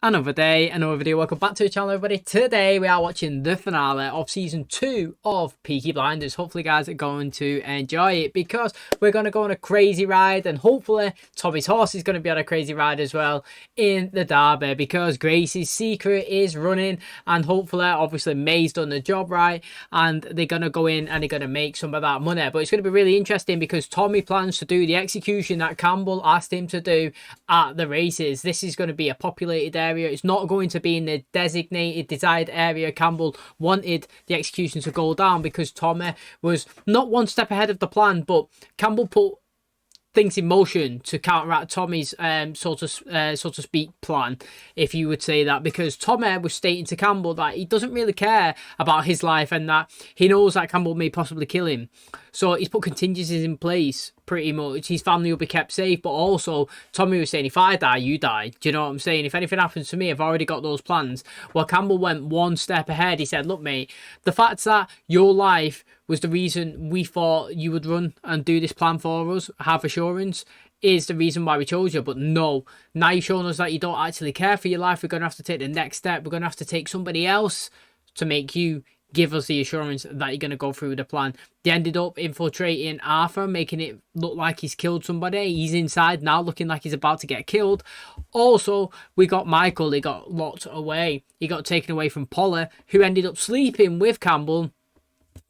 Another day, another video. Welcome back to the channel, everybody. Today we are watching the finale of season 2 of Peaky Blinders. Hopefully guys are going to enjoy it because we're going to go on a crazy ride, and hopefully Tommy's horse is going to be on a crazy ride as well in the derby, because Grace's secret is running, and hopefully obviously May's done the job right and they're going to go in and they're going to make some of that money. But it's going to be really interesting because Tommy plans to do the execution that Campbell asked him to do at the races. This is going to be a populated area. It's not going to be in the designated desired area. Campbell wanted the execution to go down because Tommy was not one step ahead of the plan, but Campbell put things in motion to counteract Tommy's so to speak plan, if you would say that, because Tommy was stating to Campbell that he doesn't really care about his life and that he knows that Campbell may possibly kill him. So he's put contingencies in place pretty much. His family will be kept safe, but also Tommy was saying, if I die, you die. Do you know what I'm saying? If anything happens to me, I've already got those plans. Well, Campbell went one step ahead. He said, look mate, the fact that your life was the reason we thought you would run and do this plan for us, have assurance, is the reason why we chose you. But no, now you've shown us that you don't actually care for your life. We're going to have to take the next step. We're going to have to take somebody else to make you give us the assurance that you're going to go through with the plan. They ended up infiltrating Arthur, making it look like he's killed somebody. He's inside now, looking like he's about to get killed. Also, we got Michael. He got locked away. He got taken away from Polly, who ended up sleeping with Campbell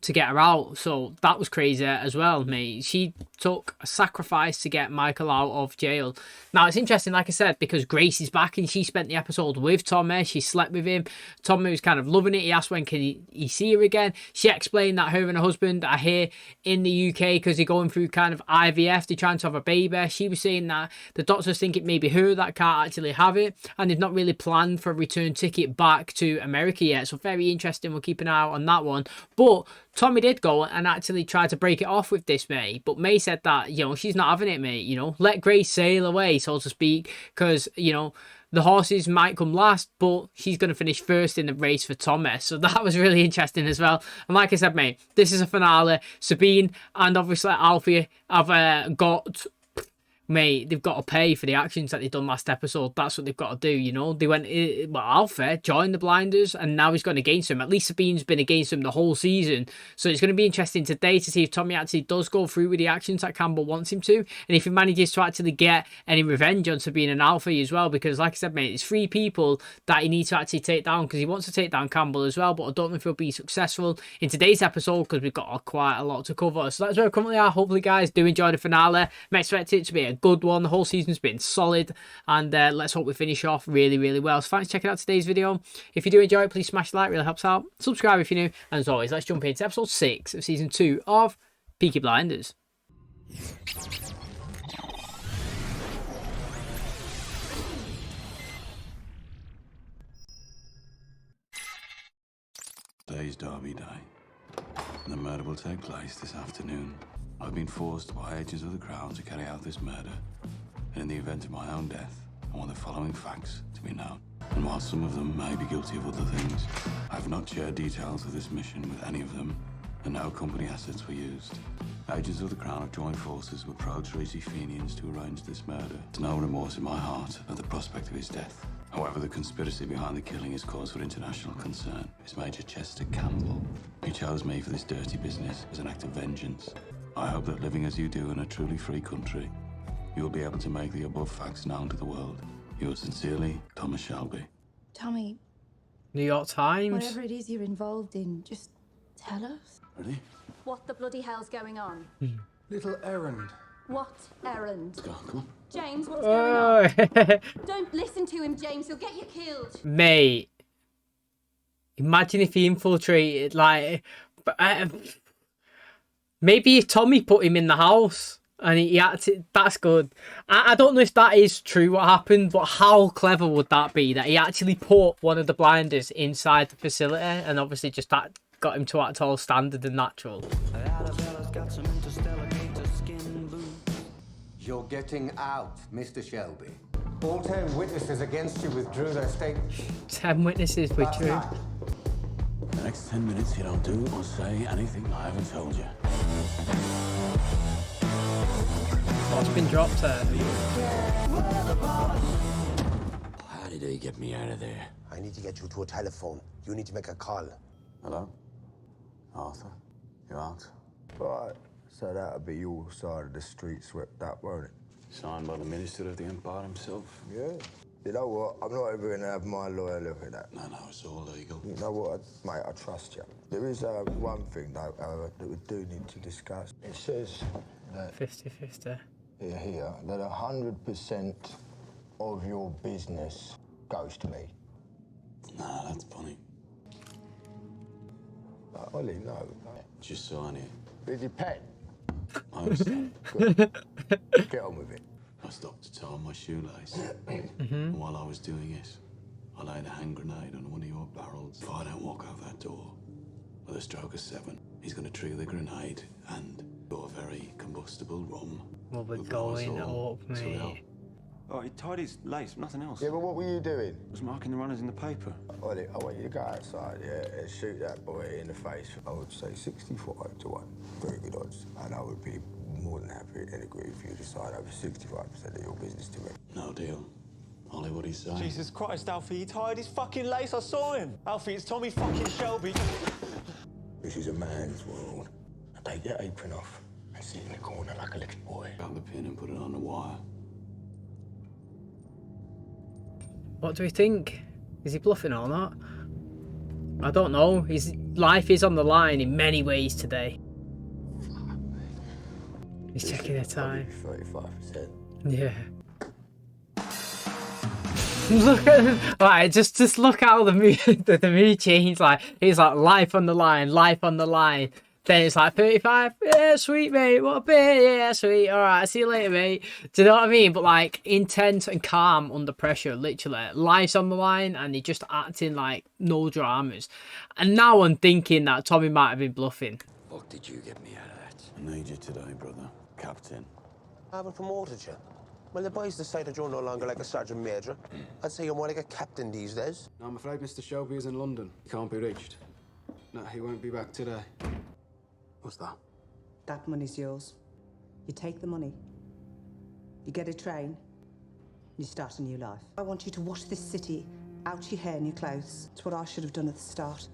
to get her out. So that was crazy as well, mate. She took a sacrifice to get Michael out of jail. Now it's interesting, like I said, because Grace is back and she spent the episode with Tommy. She slept with him. Tommy was kind of loving it. He asked when can he see her again. She explained that her and her husband are here in the UK because they're going through kind of IVF. They're trying to have a baby. She was saying that the doctors think it may be her that can't actually have it, and they've not really planned for a return ticket back to America yet. So very interesting. We'll keep an eye out on that one. But Tommy did go and actually try to break it off with this May, but May said that, you know, she's not having it, mate. You know, let Grace sail away, so to speak, because, you know, the horses might come last, but she's going to finish first in the race for Tommy. So that was really interesting as well. And like I said, mate, this is a finale. Sabine and obviously Alfie have got... Mate, they've got to pay for the actions that they've done last episode. That's what they've got to do, you know. They went, well, Alfie joined the Blinders and now he's gone against them. At least Sabine's been against them the whole season. So it's going to be interesting today to see if Tommy actually does go through with the actions that Campbell wants him to. And if he manages to actually get any revenge on Sabine and Alfie as well. Because like I said, mate, it's 3 people that he needs to actually take down, because he wants to take down Campbell as well. But I don't know if he'll be successful in today's episode because we've got quite a lot to cover. So that's where we currently are. Hopefully, guys, do enjoy the finale. I'm expecting it to be a good one. The whole season's been solid, and let's hope we finish off really, really well. So thanks for checking out today's video. If you do enjoy it, please smash the like, really helps out. Subscribe if you're new, and as always, let's jump into episode 6 of season 2 of Peaky Blinders. Today's Derby Day. The murder will take place this afternoon. I've been forced by agents of the Crown to carry out this murder. And in the event of my own death, I want the following facts to be known. And while some of them may be guilty of other things, I have not shared details of this mission with any of them, and no company assets were used. Agents of the Crown have joined forces with pro-Treaty Fenians to arrange this murder. There's no remorse in my heart at the prospect of his death. However, the conspiracy behind the killing is cause for international concern. It's Major Chester Campbell. He chose me for this dirty business as an act of vengeance. I hope that living as you do in a truly free country, you will be able to make the above facts known to the world. Yours sincerely, Thomas Shelby. Tommy, New York Times. whatever it is you're involved in, just tell us. Ready? What the bloody hell's going on? Little errand. What errand? Let's go, come on. James, what's going on? Oh. Don't listen to him, James. He'll get you killed. Mate, imagine if he infiltrated, like... maybe if Tommy put him in the house and he had to, that's good. I don't know if that is true what happened, but how clever would that be that he actually put one of the Blinders inside the facility, and obviously just that got him to act all standard and natural. You're getting out, Mr. Shelby. All 10 witnesses against you withdrew their statements. 10 witnesses withdrew. The next 10 minutes, you don't do or say anything I haven't told you. What's been dropped there? How did they get me out of there. I need to get you to a telephone. You need to make a call. Hello? Arthur? You out? Right, so that'll be your side of the street swept up, won't it? Signed by the Minister of the Empire himself. Yeah. You know what? I'm not ever gonna have my lawyer look at that. No, it's all legal. You know what, mate? I trust you. There is one thing, though, that we do need to discuss. It says that 50-50. here that 100% of your business goes to me. Nah, that's funny. Ollie, no. Just sign it. With your pen. I understand. Get on with it. I stopped to tie my shoelace. And while I was doing it, I laid a hand grenade on one of your barrels. If I don't walk out that door with a stroke of 7, he's going to trigger the grenade and your very combustible rum. Well, we're will blow us going all up, to hell. mate. Oh, he tied his lace, nothing else. Yeah, but what were you doing? Was marking the runners in the paper. Ollie, I want you to go outside, yeah, and shoot that boy in the face. I would say 65 to 1. Very good odds. And I would be more than happy and agree if you decide over 65% of your business to me. No deal. Ollie, what he's saying. Jesus Christ, Alfie, he tied his fucking lace. I saw him. Alfie, it's Tommy fucking Shelby. This is a man's world. Now take your apron off and sit in the corner like a little boy. Got the pin and put it on the wire. What do we think? Is he bluffing or not? I don't know. His life is on the line in many ways today. He's checking the time. 35%. Yeah. Look at him. Like, just look how the mood changed. Like, he's like, life on the line, life on the line. Then it's like 35. Yeah, sweet, mate. What a bit. Yeah, sweet. All right, see you later, mate. Do you know what I mean? But like, intense and calm under pressure, literally. Life's on the line, and he's just acting like no dramas. And now I'm thinking that Tommy might have been bluffing. What did you get me out of that? I need you today, brother. Captain. I haven't promoted you. Well, the boys decided you're no longer like a sergeant major. I'd say you're more like a captain these days. No, I'm afraid Mr. Shelby is in London. He can't be reached. No, he won't be back today. What's that? That money's yours. You take the money. You get a train. You start a new life. I want you to wash this city out your hair and your clothes. It's what I should have done at the start.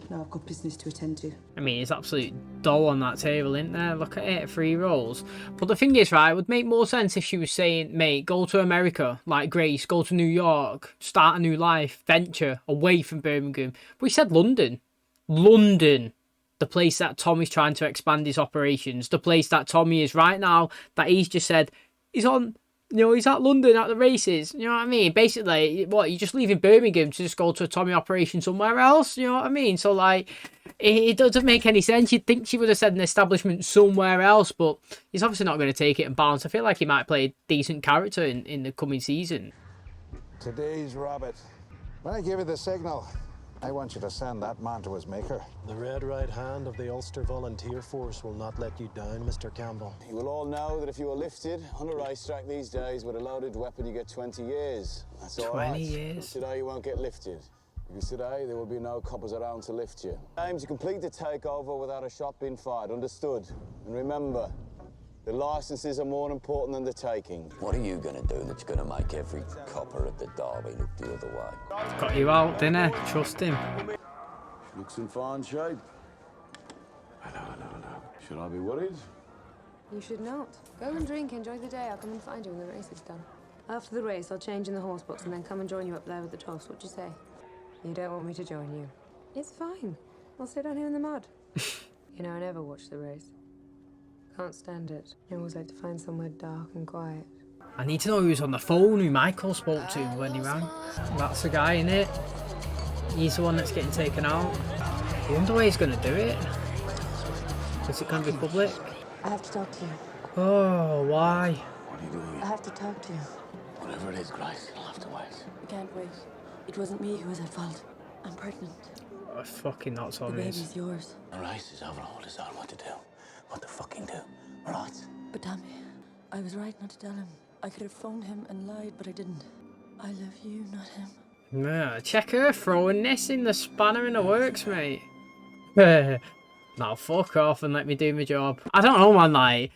Now I've got business to attend to. I mean, it's absolute dough on that table, isn't there? Look at it, 3 rolls. But the thing is, right, it would make more sense if she was saying, mate, go to America, like Grace, go to New York, start a new life, venture away from Birmingham. But he said London. London. The place that Tommy's trying to expand his operations. The place that Tommy is right now, that he's just said, he's on, you know, he's at London at the races. You know what I mean? Basically, what, you're just leaving Birmingham to just go to a Tommy operation somewhere else? You know what I mean? So, like, it doesn't make any sense. You'd think she would have said an establishment somewhere else, but he's obviously not going to take it and bounce. I feel like he might play a decent character in the coming season. Today's rabbit. When I give you the signal, I want you to send that man to his maker. The red right hand of the Ulster Volunteer Force will not let you down, Mr. Campbell. You will all know that if you are lifted on a racetrack these days with a loaded weapon, you get 20 years. That's all right. 20 years? Today you won't get lifted. Because today there will be no coppers around to lift you. Aim to complete the takeover without a shot being fired, understood? And remember, the licenses are more important than the taking. What are you going to do that's going to make every copper at the Derby look the other way? Got you out, didn't he? Trust him. Looks in fine shape. Hello. Should I be worried? You should not. Go and drink, enjoy the day. I'll come and find you when the race is done. After the race, I'll change in the horse box and then come and join you up there with the toss. What do you say? You don't want me to join you? It's fine. I'll sit down here in the mud. You know, I never watch the race. Can't stand it. I always like to find somewhere dark and quiet. I need to know who was on the phone, who Michael spoke to when he rang. That's the guy, innit? He's the one that's getting taken out. I wonder why he's going to do it. Is it going to be public? I have to talk to you. Oh, why? What are you doing? I have to talk to you. Whatever it is, Grace, you'll have to wait. I can't wait. It wasn't me who was at fault. I'm pregnant. Oh, fucking not The Tommy. baby's yours. The race is over. I'll decide what to do. What to fucking do. All right? But Tommy, I was right not to tell him. I could have phoned him and lied, but I didn't. I love you, not him. Yeah, check her throwing this in the spanner in the works, mate. Now fuck off and let me do my job. I don't know, man, like,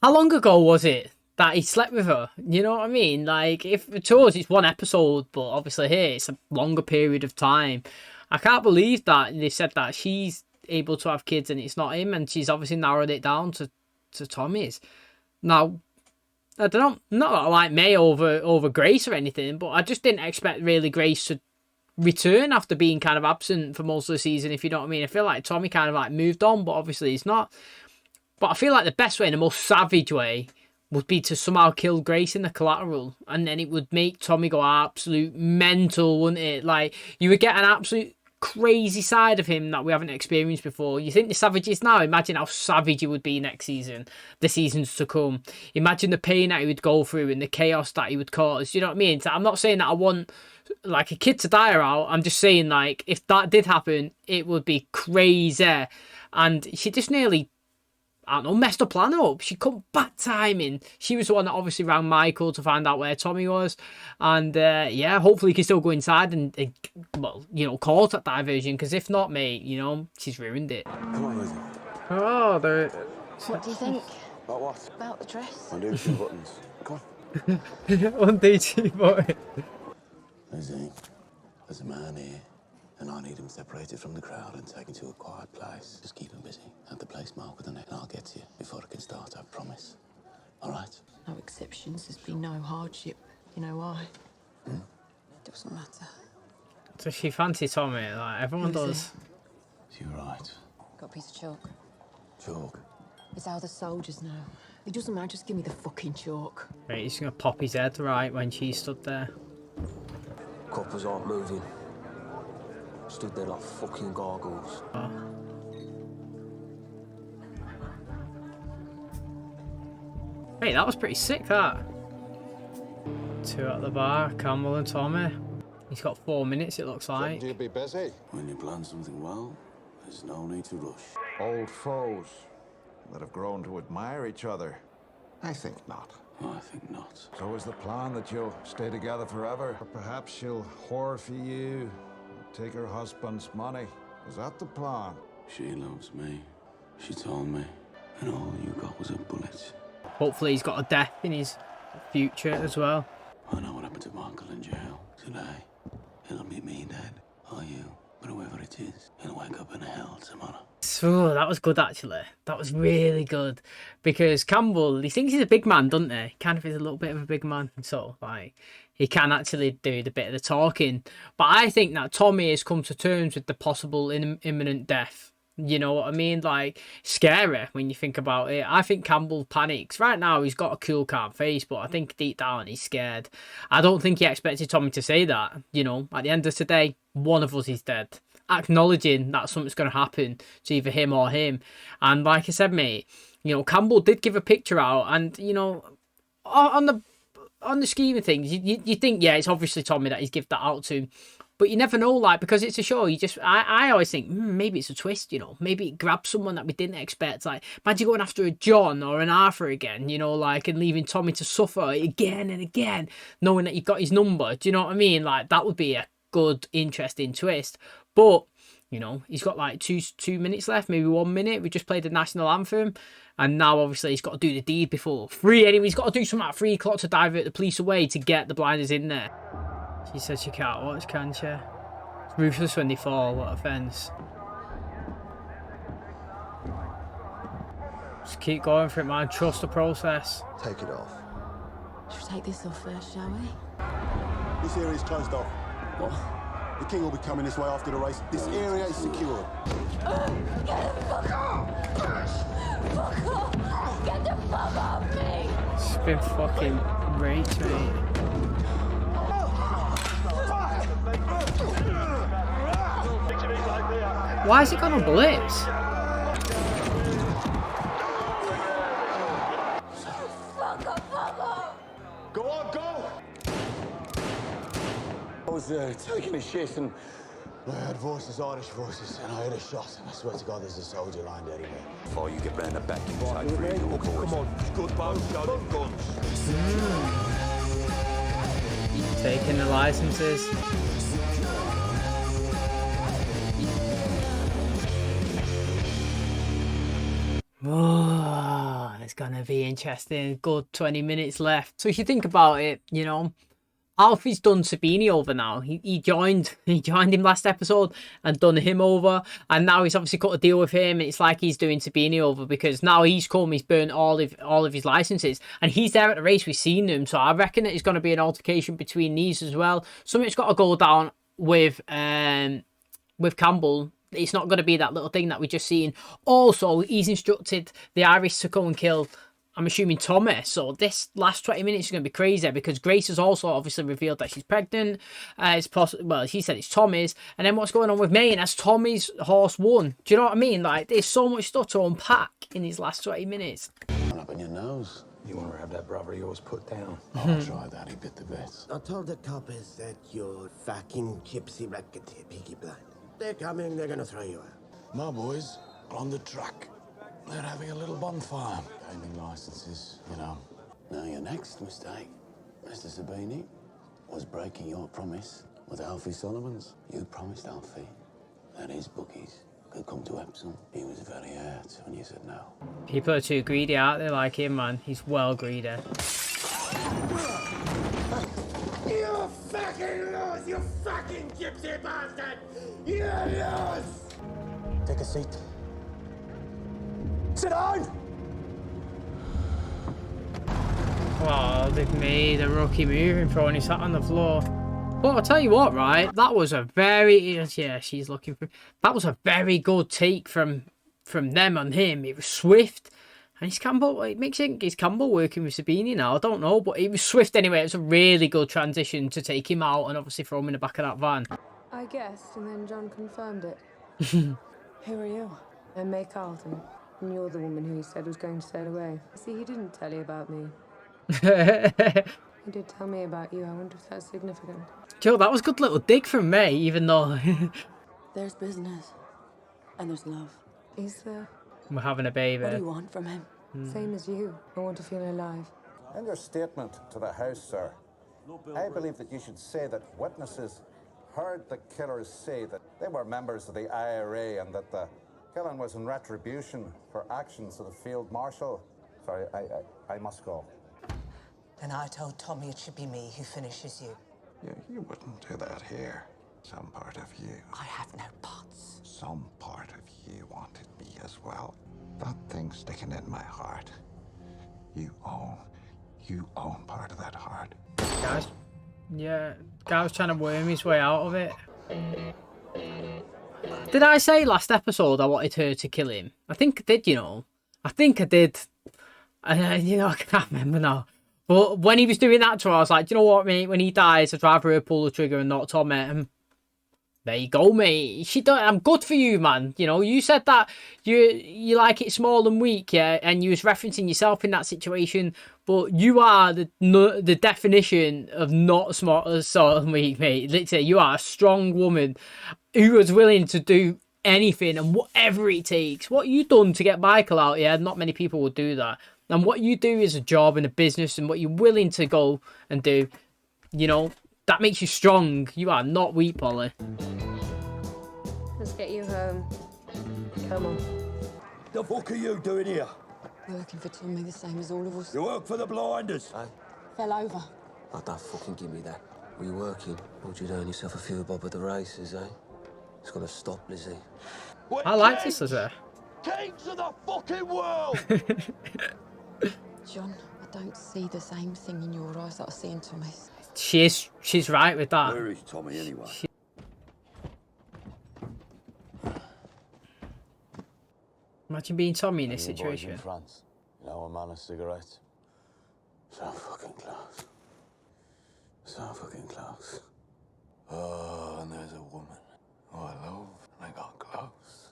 how long ago was it that he slept with her. You know what I mean? Like, if to us it's one episode, but obviously here it's a longer period of time. I can't believe that they said that she's able to have kids and it's not him, and she's obviously narrowed it down to Tommy's. Now, I don't know, not that I like May over Grace or anything, but I just didn't expect really Grace to return after being kind of absent for most of the season, if you know what I mean. I feel like Tommy kind of like moved on, but obviously he's not. But I feel like the best way and the most savage way would be to somehow kill Grace in the collateral, and then it would make Tommy go absolute mental, wouldn't it? Like, you would get an absolute crazy side of him that we haven't experienced before. You think the savage is now, imagine how savage he would be next season, the seasons to come. Imagine the pain that he would go through and the chaos that he would cause. You know what I mean? So I'm not saying that I want like a kid to die out. I'm just saying, like, if that did happen, it would be crazy. And she just nearly, I don't know, messed her plan up. She come bad timing. She was the one that obviously rang Michael to find out where Tommy was. And yeah, hopefully he can still go inside and well, you know, cause that diversion. Because if not, mate, you know, she's ruined it. Come on, Lizzie. Oh, they're... What do you think? About what? About the dress? Undo 2 buttons. Come on. Undo 2 buttons. Lizzie, there's a man here, and I need him separated from the crowd and taken to a quiet place. Just keep him busy. Have the place marked with a net, and I'll get to you before it can start, I promise. All right? No exceptions. There's been no hardship. You know why? Doesn't matter. Does she fancy Tommy? Like, everyone Who is does. You're right. Got a piece of chalk. Chalk. It's how the soldiers know. It doesn't matter. Just give me the fucking chalk. Right, he's going to pop his head right when she stood there. Coppers aren't moving. Stood there like fucking gargoyles. Oh. Hey, that was pretty sick, that. 2 at the bar, Campbell and Tommy. He's got 4 minutes, it looks like. Shouldn't you be busy? When you plan something well, there's no need to rush. Old foes that have grown to admire each other? I think not. I think not. So is the plan that you'll stay together forever? Or perhaps she'll whore for you, take her husband's money? Is that the plan? She loves me. She told me. And all you got was a bullet. Hopefully he's got a death in his future as well. I know what happened to Michael in jail. Today, it'll be me dead, or you. But whoever it is, he'll wake up in hell tomorrow. So that was good, actually. That was really good. Because Campbell, he thinks he's a big man, doesn't he? Kind of is a little bit of a big man. So, like, he can actually do the bit of the talking. But I think that Tommy has come to terms with the possible imminent death. You know what I mean? Like, scary when you think about it. I think Campbell panics. Right now, he's got a cool, calm face, but I think deep down he's scared. I don't think he expected Tommy to say that. You know, at the end of today, one of us is dead. Acknowledging that something's going to happen to either him or him. And like I said, mate, you know, Campbell did give a picture out, and, you know, on the scheme of things, you think, yeah, it's obviously Tommy that he's given that out to. But you never know, like, because it's a show, you just, I always think, maybe it's a twist, you know, maybe it grabs someone that we didn't expect, like, imagine going after a John or an Arthur again, you know, like, and leaving Tommy to suffer again and again, knowing that you've got his number, do you know what I mean? Like, that would be a good, interesting twist. But, you know, he's got like two minutes left, maybe 1 minute. We just played the national anthem, and now obviously he's got to do the deed before 3. Anyway, he's got to do something at 3 o'clock to divert the police away to get the blinders in there. She said she can't watch, can she? It's ruthless when they fall, what offence. Just keep going for it, man. Trust the process. Take it off. Should we take this off first, shall we? This area is closed off. What? The king will be coming this way after the race. This area is secure. Get the fuck off! Fuck off! Get the fuck off me! It's been fucking raped, mate. Why has it gone on blitz? Go on, go! I was taking a shit and I heard voices, Irish voices, and I heard a shot, and I swear to God there's a soldier lying dead here. Before you get round the back, you take 3 of your boys. Come on, good both, show them guns. Taking the licenses. Oh, there's is going to be interesting. Good 20 minutes left. So if you think about it, you know, Alfie's done Sabini over now. He joined him last episode and done him over, and now he's obviously got to deal with him. It's like he's doing Sabini over because now he's burnt all of his licenses, and he's there at the race. We've seen him, so I reckon that it's going to be an altercation between these as well. Something's got to go down with Campbell. It's not going to be that little thing that we just seen. Also, he's instructed the Irish to go and kill, I'm assuming, Tommy. So this last 20 minutes is going to be crazy because Grace has also obviously revealed that she's pregnant. It's possible. Well, she said it's Tommy's. And then what's going on with Maine? Has Tommy's horse won? Do you know what I mean? Like, there's so much stuff to unpack in these last 20 minutes. Up in your nose. You want to have that brother of yours put down? I'll try that. He bit the bits. I told the coppers that you're fucking gypsy racketeer, Peaky Blinders. They're coming, they're gonna throw you out. My boys are on the track. They're having a little bonfire. Gaming licenses, you know. Now your next mistake, Mr. Sabini, was breaking your promise with Alfie Solomons. You promised Alfie that his bookies could come to Epsom. He was very hurt when you said no. People are too greedy, aren't they? Like him, man. He's well greedy. You fucking lose, you fucking gypsy bastard! You lose! Take a seat. Sit down! Well, they've made a rookie move and throwing his hat on the floor. But I'll tell you what, right? That was a very... Yeah, she's looking for... That was a very good take from them on him. It was swift. And it's Campbell... It makes me think it's Campbell working with Sabini now. I don't know, but it was swift anyway. It was a really good transition to take him out and obviously throw him in the back of that van. I guessed, and then John confirmed it. Who are you? I'm May Carlton, and you're the woman who he said was going to sail away. See, he didn't tell you about me. He did tell me about you. I wonder if that's significant. Joe, that was a good little dig from May, even though... There's business. And there's love. Is there? We're having a baby. What do you want from him? Same as you. I want to feel alive. In your statement to the House, sir, I believe that you should say that witnesses heard the killers say that they were members of the IRA and that the killing was in retribution for actions of the Field Marshal. Sorry, I must go. Then I told Tommy it should be me who finishes you. You wouldn't do that here. Some part of you. I have no parts. Some part of you wanted me as well. That thing sticking in my heart. You own part of that heart. Guys, yeah, guy was trying to worm his way out of it. Did I say last episode I wanted her to kill him? I think I did, you know. I think I did. You know, I can't remember now. But when he was doing that to her, I was like, do you know what, mate? When he dies, I'd rather her pull the trigger and not Tom at him. There you go, mate. I'm good for you, man. You know, you said that you like it small and weak, yeah, and you was referencing yourself in that situation. But you are the definition of not small and weak, mate. Literally, you are a strong woman who is willing to do anything and whatever it takes. What you done to get Michael out, yeah, not many people would do that. And what you do is a job and a business, and what you're willing to go and do, you know, that makes you strong. You are not weak, Polly. Let's get you home. Come on. The fuck are you doing here? Working for Tommy the same as all of us. You work for the Blinders. Hey, Fell over. oh, don't fucking give me that. Were you working? Or would you earn yourself a few bob at the races, eh? It's gotta stop, Lizzie. I like this, Lizzie. Kings of the fucking world! John, I don't see the same thing in your eyes that I see in Tommy's. She's right with that. Where is Tommy anyway? Imagine being Tommy in this Boys situation. in France, you know, a man of cigarettes. So fucking close. So fucking close. Oh, and there's a woman who I love, and I got close.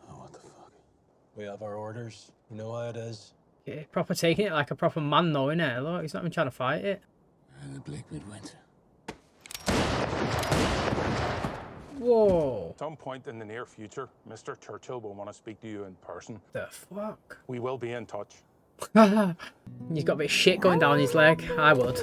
Oh, what the fuck? We have our orders. You know how it is. Yeah, proper taking it like a proper man, though, innit? Look, he's not even trying to fight it. In the bleak midwinter. Whoa. At some point in the near future, Mr. Churchill will want to speak to you in person. The fuck? We will be in touch. He's got a bit of shit going down his leg. I would.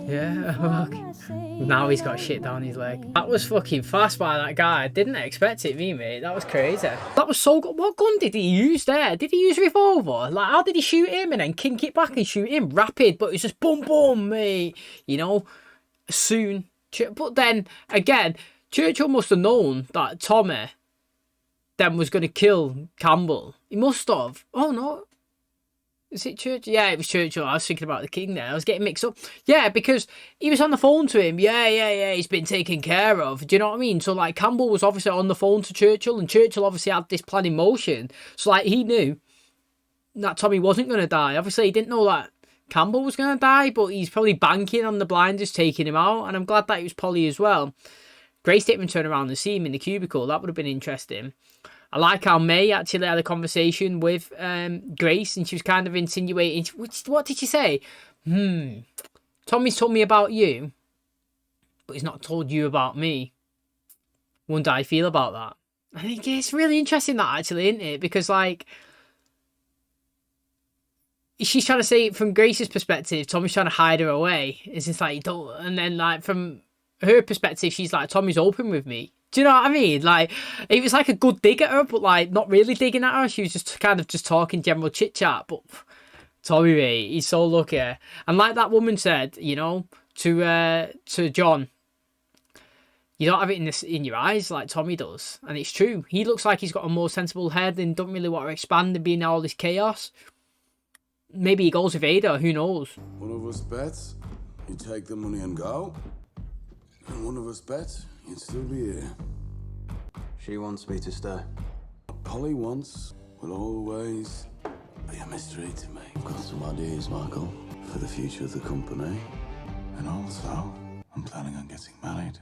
Yeah, look. Now he's got shit down his leg. That was fucking fast by that guy. I didn't expect it, me, mate. That was crazy. That was so good. What gun did he use there? Did he use a revolver? Like, how did he shoot him and then kink it back and shoot him? Rapid, but it was just boom, boom, mate. You know, soon. But then, again, Churchill must have known that Tommy then was going to kill Campbell. He must have. Oh, no. Is it Churchill? Yeah, it was Churchill. I was thinking about the king there. I was getting mixed up. Yeah, because he was on the phone to him. Yeah, he's been taken care of. Do you know what I mean? So, like, Campbell was obviously on the phone to Churchill, and Churchill obviously had this plan in motion. So, like, he knew that Tommy wasn't going to die. Obviously, he didn't know that Campbell was going to die, but he's probably banking on the blinders taking him out, and I'm glad that it was Polly as well. Grace didn't even turn around and see him in the cubicle. That would have been interesting. I like how May actually had a conversation with Grace, and she was kind of insinuating, what did she say? Tommy's told me about you, but he's not told you about me. Wonder how I feel about that. I think it's really interesting that actually, isn't it? Because, like, she's trying to say from Grace's perspective, Tommy's trying to hide her away. It's just like, don't, and then, like, from her perspective, she's like, Tommy's open with me. Do you know what I mean? Like, it was like a good dig at her, but, like, not really digging at her. She was just kind of just talking general chit-chat. But Tommy, mate, he's so lucky. And like that woman said, you know, to John, you don't have it in your eyes like Tommy does. And it's true. He looks like he's got a more sensible head and don't really want to expand and be in all this chaos. Maybe he goes with Ada, who knows? One of us bets you take the money and go, and one of us bets you'd still be here. She wants me to stay. Polly wants will always be a mystery to me. I've got some ideas, Michael, for the future of the company. And also, I'm planning on getting married.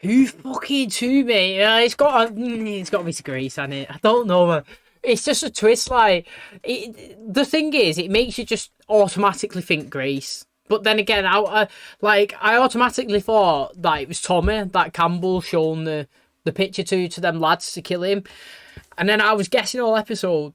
Who fucking to, mate? It's got to be to Grace, hasn't it? I don't know, man. It's just a twist, like, the thing is, it makes you just automatically think Grace. But then again, I automatically thought that it was Tommy that Campbell shown the picture to them lads to kill him. And then I was guessing all episode,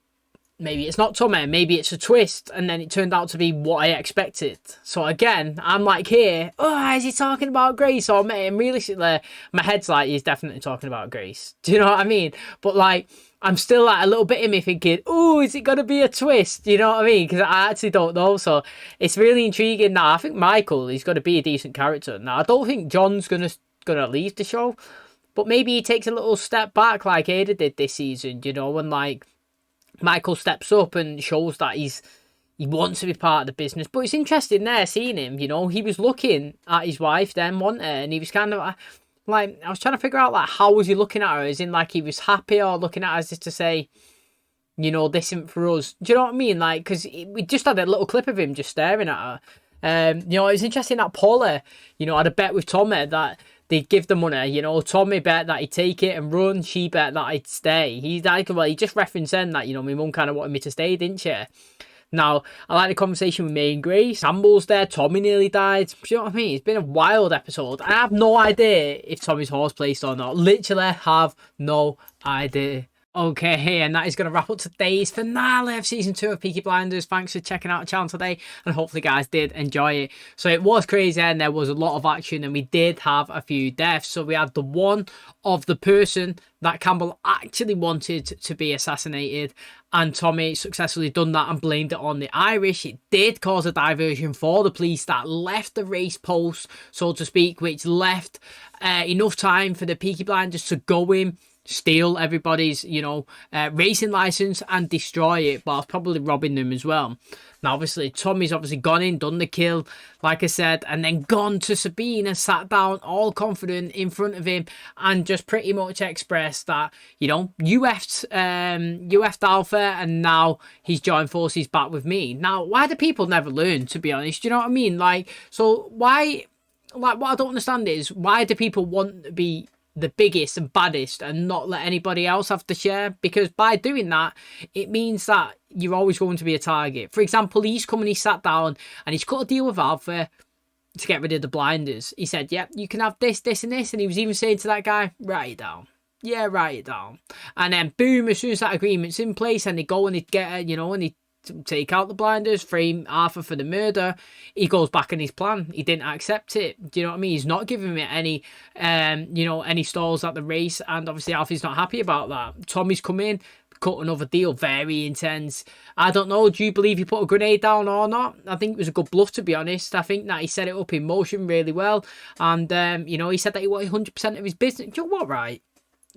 maybe it's not Tommy, maybe it's a twist. And then it turned out to be what I expected. So again, I'm like here, oh, is he talking about Grace or me? And realistically, my head's like, he's definitely talking about Grace. Do you know what I mean? But, like, I'm still, like, a little bit in me thinking, oh, is it going to be a twist? You know what I mean? Because I actually don't know. So it's really intriguing. Now, I think Michael is going to be a decent character. Now, I don't think John's going to leave the show. But maybe he takes a little step back like Ada did this season, you know, when, like, Michael steps up and shows that he wants to be part of the business. But it's interesting there, seeing him, you know. He was looking at his wife then, wasn't he? And he was kind of... like, I was trying to figure out, like, how was he looking at her? As in, like, he was happy or looking at her as just to say, you know, this isn't for us. Do you know what I mean? Like, because we just had a little clip of him just staring at her. You know, it was interesting that Paula, you know, had a bet with Tommy that they'd give the money. You know, Tommy bet that he'd take it and run. She bet that I'd stay. He's like, well, he just referenced then that, you know, my mum kind of wanted me to stay, didn't she? Now, I like the conversation with May and Grace. Campbell's there. Tommy nearly died. Do you know what I mean? It's been a wild episode. I have no idea if Tommy's horse placed or not. Literally have no idea. Okay, and that is going to wrap up today's finale of Season 2 of Peaky Blinders. Thanks for checking out the channel today, and hopefully you guys did enjoy it. So it was crazy, and there was a lot of action, and we did have a few deaths. So we had the one of the person that Campbell actually wanted to be assassinated, and Tommy successfully done that and blamed it on the Irish. It did cause a diversion for the police that left the race post, so to speak, which left enough time for the Peaky Blinders to go in, steal everybody's, you know, racing license and destroy it, whilst probably robbing them as well. Now, obviously, Tommy's obviously gone in, done the kill, like I said, and then gone to Sabine and sat down all confident in front of him and just pretty much expressed that, you know, you left Alpha and now he's joined forces back with me. Now, why do people never learn, to be honest? Do you know what I mean? Like, so why, like, what I don't understand is, why do people want to be the biggest and baddest and not let anybody else have the share? Because by doing that, it means that you're always going to be a target. For example, he's come and he sat down and he's cut a deal with Alpha to get rid of the blinders. He said, yep, you can have this, this and this. And he was even saying to that guy, write it down. Yeah, write it down. And then boom, as soon as that agreement's in place and they go and they get, and they take out the blinders, frame Arthur for the murder, he goes back on his plan. He didn't accept it. Do you know what I mean? He's not giving me any, any stalls at the race, and obviously Alfie's not happy about that. Tommy's come in, cut another deal, very intense. I don't know, do you believe he put a grenade down or not? I think it was a good bluff, to be honest. I think that he set it up in motion really well, and he said that he wanted 100% of his business. You know what, right?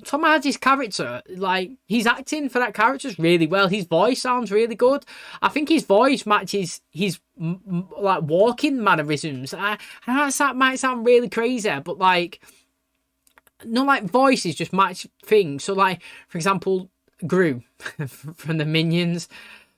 Tom Hardy's character, like, he's acting for that character really well. His voice sounds really good. I think his voice matches his like walking mannerisms. I know that might sound really crazy, but like, no, like voices just match things. So like, for example, Gru from the Minions.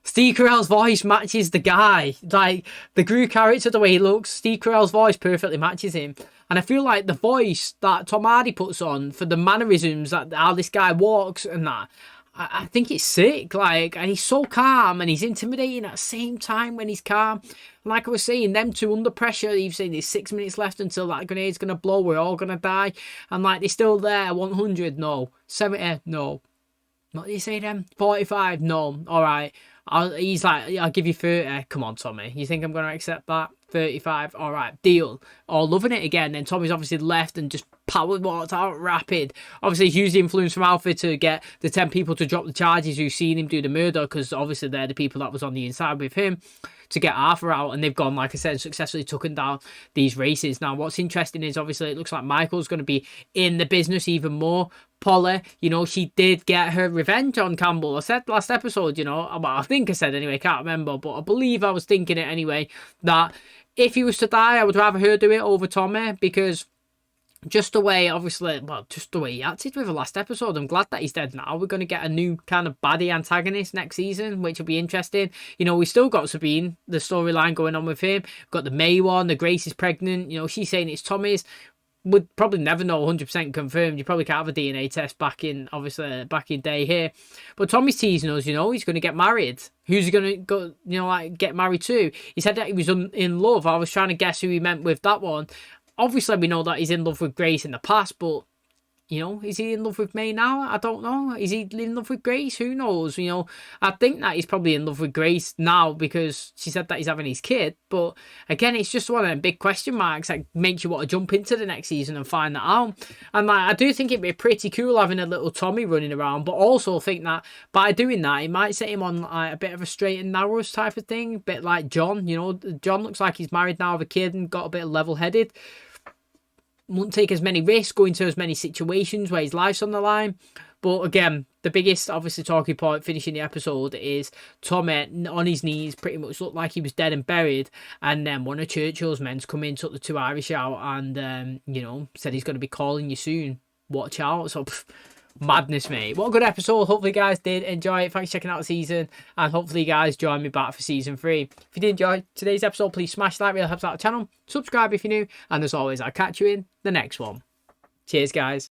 Steve Carell's voice matches the guy. Like, the Gru character, the way he looks, Steve Carell's voice perfectly matches him. And I feel like the voice that Tom Hardy puts on for the mannerisms, that how this guy walks and that, I think it's sick. Like, and he's so calm and he's intimidating at the same time when he's calm. Like I was saying, them two under pressure, you've seen there's 6 minutes left until that grenade's going to blow, we're all going to die. And like, they're still there, 100, no. 70, no. What do you say then? 45, no. All right. He's like, I'll give you 30. Come on, Tommy. You think I'm going to accept that? 35. All right, deal. All loving it again. Then Tommy's obviously left and just powered walked out rapid. Obviously, he's used the influence from Alfie to get the 10 people to drop the charges who've seen him do the murder, because obviously they're the people that was on the inside with him, to get Arthur out, and they've gone, like I said, successfully taken down these races. Now, what's interesting is obviously it looks like Michael's going to be in the business even more. Polly, she did get her revenge on Campbell. I said last episode, well, I think I said anyway, can't remember, but I believe I was thinking it anyway, that if he was to die, I would rather her do it over Tommy, because just the way, obviously, just the way he acted with the last episode, I'm glad that he's dead now. We're going to get a new kind of baddie antagonist next season, which will be interesting. We still got Sabine, the storyline going on with him. We've got the May one, the Grace is pregnant. She's saying it's Tommy's. Would probably never know 100% confirmed. You probably can't have a DNA test back in day here. But Tommy's teasing us, he's going to get married. Who's he going to go, get married to? He said that he was in love. I was trying to guess who he meant with that one. Obviously, we know that he's in love with Grace in the past, but, is he in love with May now? I don't know. Is he in love with Grace? Who knows? I think that he's probably in love with Grace now because she said that he's having his kid. But again, it's just one of them big question marks that makes you want to jump into the next season and find that out. And I do think it'd be pretty cool having a little Tommy running around, but also think that by doing that, it might set him on a bit of a straight and narrows type of thing. A bit like John. John looks like he's married now with a kid and got a bit level-headed. Won't take as many risks, go into as many situations where his life's on the line. But again, the biggest, obviously, talking point finishing the episode is Tommy on his knees, pretty much looked like he was dead and buried. And then one of Churchill's men's come in, took the two Irish out, and, said he's going to be calling you soon. Watch out. So, madness, mate. What a good episode. Hopefully you guys did enjoy it. Thanks for checking out the season, and hopefully you guys join me back for season 3. If you did enjoy today's episode, please smash that. Really helps out the channel. Subscribe if you're new, and as always, I'll catch you in the next one. Cheers, guys.